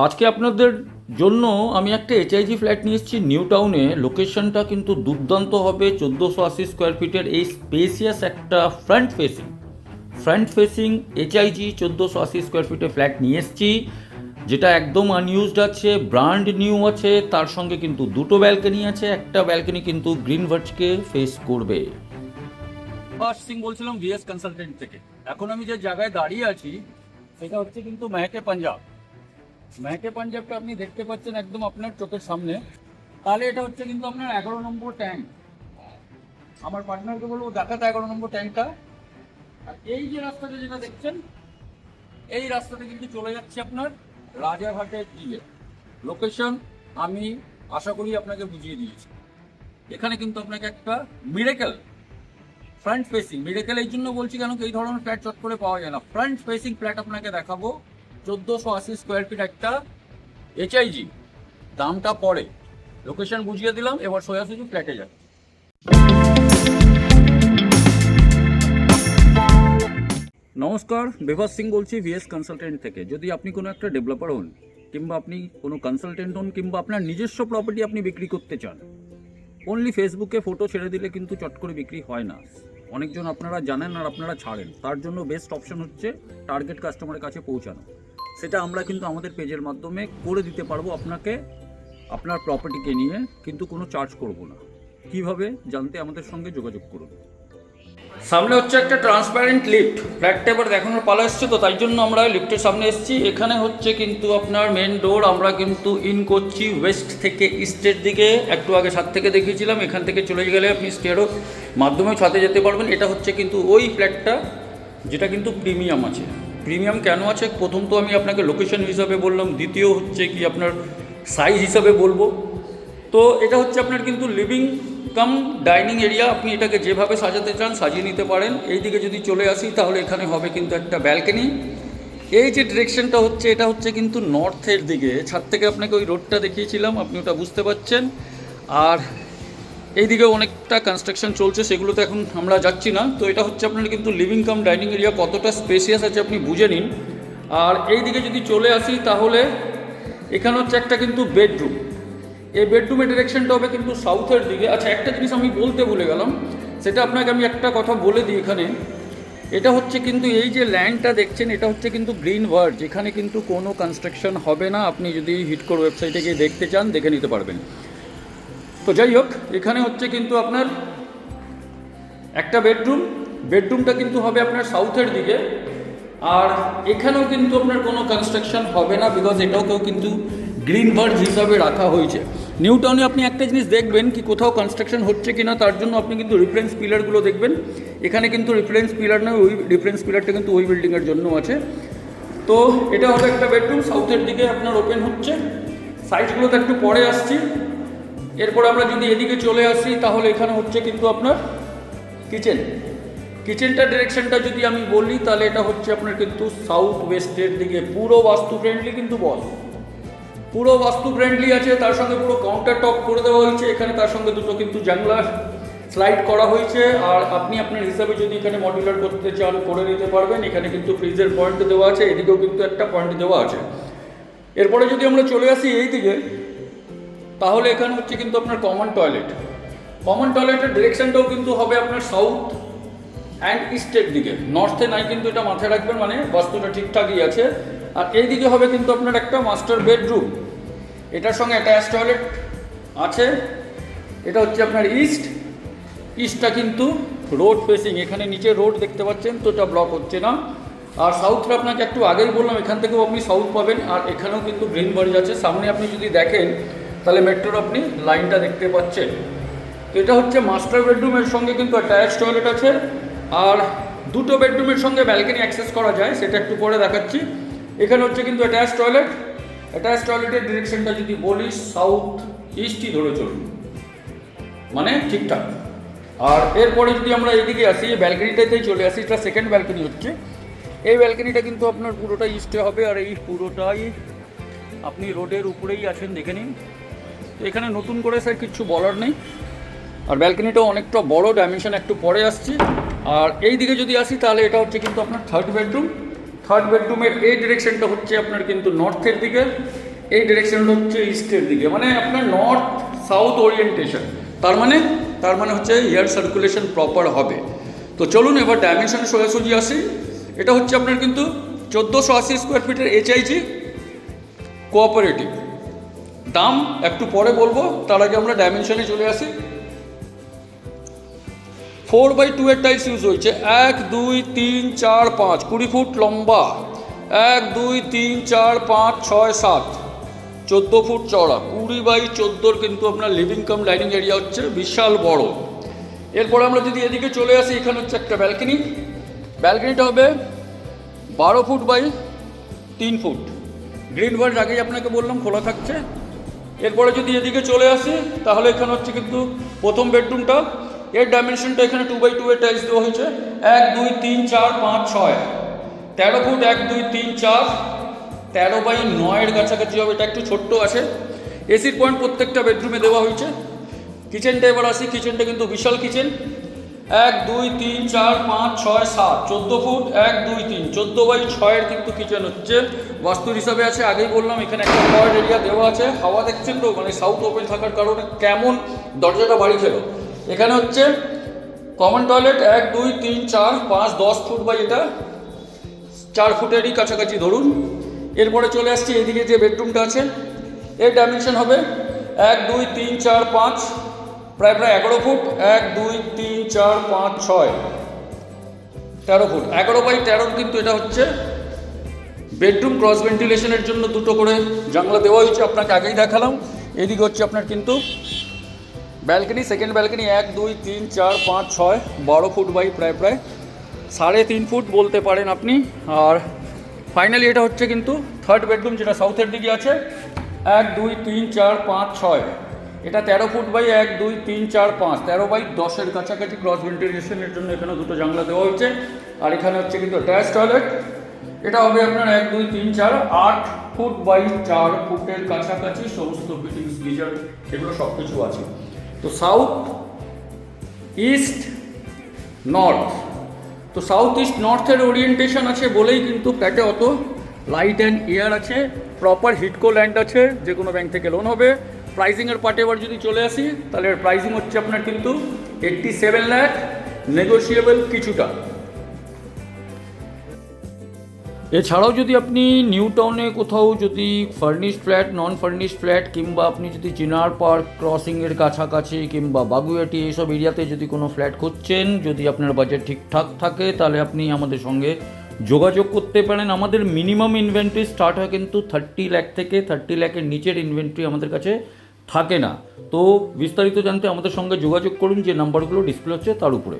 আজকে আপনাদের জন্য আমি একটা এইচআইজি ফ্ল্যাট নিয়ে এসেছি নিউ টাউনে। লোকেশনটা কিন্তু দুর্দান্ত হবে। 1480 স্কোয়ার ফিটের এই স্পেসিয়াস একটা ফ্রন্ট ফেসিং এইচআইজি 1480 স্কোয়ার ফিটের ফ্ল্যাট নিয়ে এসেছি, যেটা একদম আনইউজড আছে, ব্র্যান্ড নিউ আছে। তার সঙ্গে কিন্তু দুটো ব্যালকনি আছে। একটা ব্যালকনি কিন্তু গ্রিন ভার্জকে ফেস করবে। প্রভাস সিং বলছিলাম ভিএস কনসালটেন্ট থেকে। এখন আমি যে জায়গায় দাঁড়িয়ে আছি সেটা হচ্ছে কিন্তু মেহকে পাঞ্জাবটা আপনি দেখতে পাচ্ছেন একদম আপনার চোখের সামনে। তাহলে এটা হচ্ছে কিন্তু আপনার 11 নম্বর ট্যাঙ্ক। আমার পার্টনারকে বলবো দেখাতে 11 নম্বর ট্যাঙ্কটা। আর এই যে রাস্তাটা যেটা দেখছেন, এই রাস্তাটা কিন্তু চলে যাচ্ছে আপনার রাজারহাটের দিকে। লোকেশন আমি আশা করি আপনাকে বুঝিয়ে দিয়েছি। এখানে কিন্তু আপনাকে একটা মিরেকেল ফ্রন্ট ফেসিং, মিরেকেল এই জন্য বলছি কেন কি এই ধরনের ফ্ল্যাট চট করে পাওয়া যায় না। ফ্রন্ট ফেসিং ফ্ল্যাট আপনাকে দেখাবো 1480 স্কোয়ার ফিট একটা এইচআইজি। দামটা পরে, লোকেশন বুঝিয়ে দিলাম। এবার সোজাসুজি ফ্ল্যাটে যাই। নমস্কার, বিভাস সিং বলছি ভিএস কনসালটেন্ট থেকে। যদি আপনি কোনো একটা ডেভেলপার হন, কিংবা আপনি কোনো কনসালটেন্ট হন, কিংবা আপনার নিজস্ব প্রপার্টি আপনি বিক্রি করতে চান, অনলি ফেসবুকে ফটো ছেড়ে দিলে কিন্তু চট করে বিক্রি হয় না। অনেকজন আপনারা জানেন আর আপনারা ছাড়েন। তার জন্য বেস্ট অপশন হচ্ছে টার্গেট কাস্টমারের কাছে পৌঁছানো। সেটা আমরা কিন্তু আমাদের পেজের মাধ্যমে করে দিতে পারবো আপনাকে, আপনার প্রপার্টিকে নিয়ে, কিন্তু কোনো চার্জ করব না। কিভাবে জানতে আমাদের সঙ্গে যোগাযোগ করুন। সামনে হচ্ছে একটা ট্রান্সপারেন্ট লিফট। ফ্ল্যাটটা এবার দেখানোর পালা এসছে, তো তাই জন্য আমরা লিফটের সামনে এসেছি। এখানে হচ্ছে কিন্তু আপনার মেন ডোর। আমরা কিন্তু ইন করছি ওয়েস্ট থেকে ইস্টের দিকে। একটু আগে ছাদ থেকে দেখিয়েছিলাম। এখান থেকে চলে গেলে আপনি স্টেয়ারও মাধ্যমে ছাদে যেতে পারবেন। এটা হচ্ছে কিন্তু ওই ফ্ল্যাটটা যেটা কিন্তু প্রিমিয়াম আছে। প্রিমিয়াম কেন আছে, প্রথম তো আমি আপনাকে লোকেশন হিসাবে বললাম, দ্বিতীয় হচ্ছে কি আপনার সাইজ হিসাবে বলবো। তো এটা হচ্ছে আপনার কিন্তু লিভিং কাম ডাইনিং এরিয়া। আপনি এটাকে যেভাবে সাজাতে চান সাজিয়ে নিতে পারেন। এই দিকে যদি চলে আসি তাহলে এখানে হবে কিন্তু একটা ব্যালকনি। এই যে ডিরেকশনটা হচ্ছে, এটা হচ্ছে কিন্তু নর্থের দিকে। ছাদ থেকে আপনাকে ওই রোডটা দেখিয়েছিলাম, আপনি ওটা বুঝতে পারছেন। আর এই দিকে অনেকটা কনস্ট্রাকশন চলছে, সেগুলো তো এখন আমরা যাচ্ছি না। তো এটা হচ্ছে আপনার কিন্তু লিভিং কাম ডাইনিং এরিয়া। কতটা স্পেসিয়াস আছে আপনি বুঝে নিন। আর এই দিকে যদি চলে আসি তাহলে এখানে হচ্ছে একটা কিন্তু বেডরুম। এই বেডরুমের ডিরেকশনটা হবে কিন্তু সাউথের দিকে। আচ্ছা, একটা জিনিস আমি বলতে ভুলে গেলাম, সেটা আপনাকে আমি একটা কথা বলে দিই। এখানে এটা হচ্ছে কিন্তু এই যে ল্যান্ডটা দেখছেন, এটা হচ্ছে কিন্তু গ্রিন ভার্জ। এখানে কিন্তু কোনো কনস্ট্রাকশন হবে না। আপনি যদি হিটকোর ওয়েবসাইটে গিয়ে দেখতে চান দেখে নিতে পারবেন। তো যাই হোক, এখানে হচ্ছে কিন্তু আপনার একটা বেডরুমটা কিন্তু হবে আপনার সাউথের দিকে। আর এখানেও কিন্তু আপনার কোনো কনস্ট্রাকশন হবে না, বিকজ এটাও কিন্তু গ্রিন ভার্জ হিসাবে রাখা হয়েছে। নিউ টাউনে আপনি একটা জিনিস দেখবেন কি কোথাও কনস্ট্রাকশন হচ্ছে কি না, তার জন্য আপনি কিন্তু রেফারেন্স পিলারগুলো দেখবেন। এখানে কিন্তু রেফারেন্স পিলার নয়, ওই রেফারেন্স পিলারটা কিন্তু ওই বিল্ডিংয়ের জন্য আছে। তো এটা হবে একটা বেডরুম, সাউথের দিকে আপনার ওপেন হচ্ছে। সাইডগুলোতে একটু পরে আসছি। এরপর আমরা যদি এদিকে চলে আসি তাহলে এখানে হচ্ছে কিন্তু আপনার কিচেনটার ডিরেকশনটা যদি আমি বলি তাহলে এটা হচ্ছে আপনার কিন্তু সাউথ ওয়েস্টের দিকে। পুরো বাস্তু ফ্রেন্ডলি কিন্তু বস, পুরো বাস্তু ফ্রেন্ডলি আছে। তার সঙ্গে পুরো কাউন্টার টপ করে দেওয়া হয়েছে এখানে। তার সঙ্গে দুটো কিন্তু জানলা স্লাইড করা হয়েছে। আর আপনি আপনার হিসাবে যদি এখানে মডিউলার করতে চান করে নিতে পারবেন। এখানে কিন্তু ফ্রিজের পয়েন্ট দেওয়া আছে, এদিকেও কিন্তু একটা পয়েন্ট দেওয়া আছে। এরপরে যদি আমরা চলে আসি এই দিকে তাহলে এখানে হচ্ছে কিন্তু আপনার কমন টয়লেটের ডিরেকশনটাও কিন্তু হবে আপনার সাউথ অ্যান্ড ইস্টের দিকে, নর্থে নাই কিন্তু, এটা মাথায় রাখবেন। মানে বাস্তুটা ঠিকঠাকই আছে। আর এই দিকে হবে কিন্তু আপনার একটা মাস্টার বেডরুম, এটার সঙ্গে অ্যাটাচ টয়লেট আছে। এটা হচ্ছে আপনার ইস্টটা কিন্তু রোড ফেসিং। এখানে নিচে রোড দেখতে পাচ্ছেন, তো এটা ব্লক হচ্ছে না। আর সাউথটা আপনাকে একটু আগেই বললাম, এখান থেকেও আপনি সাউথ পাবেন। আর এখানেও কিন্তু গ্রিন ভার্জ আছে। সামনে আপনি যদি দেখেন তাহলে মেট্রোর আপনি লাইনটা দেখতে পাচ্ছেন। তো এটা হচ্ছে মাস্টার বেডরুমের সঙ্গে কিন্তু অ্যাটাচ টয়লেট আছে। আর দুটো বেডরুমের সঙ্গে ব্যালকনি অ্যাক্সেস করা যায়, সেটা একটু পরে দেখাচ্ছি। এখানে হচ্ছে কিন্তু অ্যাটাচ টয়লেটের ডিরেকশনটা যদি বলি সাউথ ইস্টই ধরে চলুন, মানে ঠিকঠাক। আর এরপরে যদি আমরা এইদিকে আসি, এই ব্যালকনিটাতেই চলে আসি। এটা সেকেন্ড ব্যালকনি হচ্ছে। এই ব্যালকনিটা কিন্তু আপনার পুরোটা ইস্টে হবে। আর এই পুরোটাই আপনি রোডের উপরেই আছেন, দেখে নিন। তো এখানে নতুন করে স্যার কিছু বলার নেই। আর ব্যালকনিটাও অনেকটা বড়, ডাইমেনশন একটু পরে আসছি। আর এই দিকে যদি আসি তাহলে এটা হচ্ছে কিন্তু আপনার থার্ড বেডরুমের এই ডিরেকশনটা হচ্ছে আপনার কিন্তু নর্থের দিকে। এই ডিরেকশনটা হচ্ছে ইস্টের দিকে, মানে আপনার নর্থ সাউথ ওরিয়েন্টেশন, তার মানে হচ্ছে এয়ার সার্কুলেশন প্রপার হবে। তো চলুন এবার ডাইমেনশনে সোজাসুজি আসি। এটা হচ্ছে আপনার কিন্তু 1480 স্কোয়ার ফিটের HIG কোঅপারেটিভ। দাম একটু পরে বলবো, তার আগে আমরা ডাইমেনশনে চলে আসি। 4/2 এর টাইলস ইউজ হয়েছে। 1 2 3 4 5 20 ফুট লম্বা, 1 2 3 4 5 6 7 14 ফুট চওড়া, 20/14 কিন্তু আপনার লিভিং কাম ডাইনিং এরিয়া হচ্ছে, বিশাল বড়। এরপরে আমরা যদি এদিকে চলে আসি, এখানে হচ্ছে একটা ব্যালকনি। ব্যালকনিটা হবে 12 ফুট বাই 3 ফুট। গ্রিন ওয়ার্ড আগেই আপনাকে বললাম খোলা থাকছে। এরপরে যদি এদিকে চলে আসি, তাহলে এখানে হচ্ছে কিন্তু প্রথম বেডরুমটা। এর ডাইমেনশনটা এখানে 2/2 এর টাইলস দেওয়া হয়েছে। 1 2 3 4 5 6 13 ফুট, 1 2 3 4 13/9 এর কাছাকাছি হবে। এটা একটু ছোট্ট আছে। এসির পয়েন্ট প্রত্যেকটা বেডরুমে দেওয়া হয়েছে। কিচেনটা এবার আসি, কিচেনটা কিন্তু বিশাল কিচেন। 1 2 3 4 5 6 7 14 ফুট, 1 2 3 14/6 এর কিন্তু কিচেন হচ্ছে। বাস্তুর হিসাবে আছে, আগেই বললাম এখানে একটা কয়েড এরিয়া দেওয়া আছে। হাওয়া দেখছেন তো, মানে সাউথ ওপেন থাকার কারণে কেমন দরজাটা বাড়ি খেলো। এখানে হচ্ছে কমন টয়লেট 1 2 3 4 5 10 ফুট বাই এটা 4 ফুটেরই কাছাকাছি ধরুন। এরপরে চলে আসছি এদিকে যে বেডরুমটা আছে, এর ডাইমেনশন হবে 1 2 3 4 5 প্রায় 11 ফুট, 1 2 3 4 5 6 13 ফুট। 11/13 কিন্তু এটা হচ্ছে বেডরুম। ক্রস ভেন্টিলেশনের জন্য দুটো করে জানলা দেওয়া হয়েছে, আপনাকে আগেই দেখালাম। এদিকে হচ্ছে আপনার কিন্তু balcony, second balcony 1 2 3 4 5 6 12 foot by প্রায় 3.5 ফুট বলতে পারেন আপনি। আর ফাইনালি এটা হচ্ছে কিন্তু থার্ড বেডরুম, যেটা সাউথের দিকে আছে। 1 2 3 4 5 6 এটা 13 ফুট বাই 1 2 3 4 5 13/10 এর কাছাকাছি। ক্রস ভেন্টিলেশনের জন্য এখানে দুটো জানলা দেওয়া হয়েছে। আর এখানে হচ্ছে কিন্তু অ্যাটাচ টয়লেট। এটা হবে আপনার 1 2 3 4 8 ফুট বাই 4 ফুটের কাছাকাছি। সমস্ত ফিটিংস, গিজার, এগুলো সব কিছু আছে। তো সাউথ ইস্ট নর্থ, তো সাউথ ইস্ট নর্থের ওরিয়েন্টেশন আছে বলেই কিন্তু ফ্ল্যাটে অত লাইট অ্যান্ড এয়ার আছে। প্রপার হিটকো ল্যান্ড আছে, যে কোনো ব্যাংক থেকে লোন হবে। প্রাইসিংয়ের পার্টে এবার যদি চলে আসি, তাহলে প্রাইসিং হচ্ছে আপনার কিন্তু 87 লাখ, নেগোশিয়েবল কিছুটা। এছাড়াও যদি আপনি নিউ টাউনে কোথাও যদি ফার্নিশড ফ্ল্যাট, নন ফার্নিশড ফ্ল্যাট, কিংবা আপনি যদি চিনার পার্ক ক্রসিংয়ের কাছাকাছি কিংবা বাগুইয়াটি এইসব এরিয়াতে যদি কোনো ফ্ল্যাট খুঁজছেন, যদি আপনার বাজেট ঠিকঠাক থাকে, তাহলে আপনি আমাদের সঙ্গে যোগাযোগ করতে পারেন। আমাদের মিনিমাম ইনভেন্টরি স্টার্ট হয় কিন্তু 30 লাখ থেকে। 30 লাখের নিচের ইনভেন্টরি আমাদের কাছে থাকে না। তো বিস্তারিত জানতে আমাদের সঙ্গে যোগাযোগ করুন, যে নাম্বারগুলো ডিসপ্লে হচ্ছে তার উপরে।